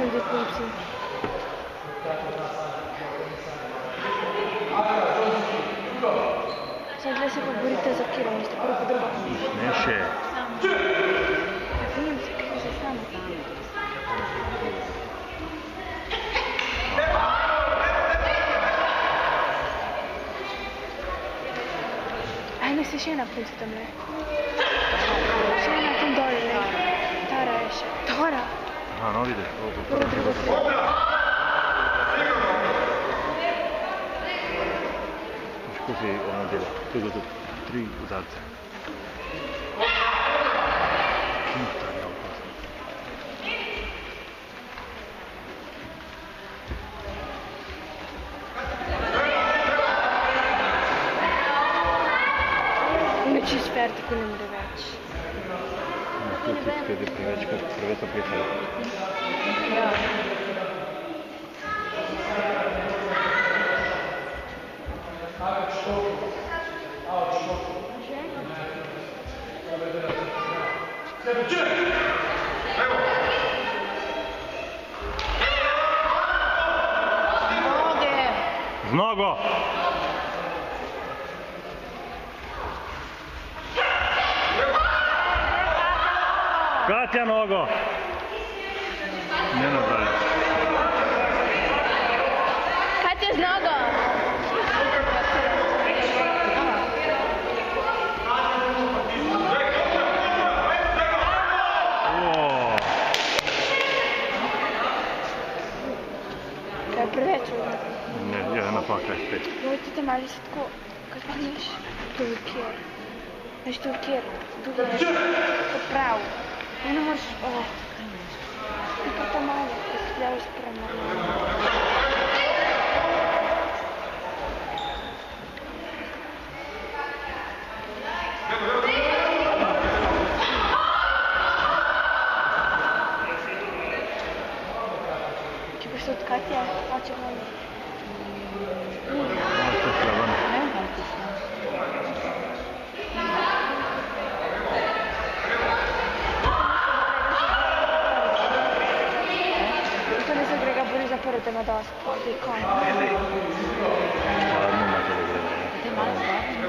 Sam dve punci. Sad gleda se pa borite za kilo, možete prvo po drugo. Neše. Vidim se kako se s nama. Ajme se še ena punca tam le. Še ena tam dole le. Tara je še. Tara! Aha, no vidiš. Prvo, drugo, treće. Kako si ono dela? Tu do 3 udarce. Stari opasno. Neće isperti ko ne more več. Tu ti skede preveč, kot preveč oplihali. Z nogo! Katja nogo! Ne nazaj. Katja z nogo! Kaj je preveč vodno? Ne, je napaka je spet. Mojte te mali se tako, kaj pa neš? To je kjer. Neš to je kjer. Drugo neš. To prav. Ne moreš, ti pa ta malo, da se gledaš prema. Če boš se od Katja, oče moj. To je slavan. To ne se grega boli za prvo, da ima dost, da je konj. Hladno imate da gleda. Te malo zabavno.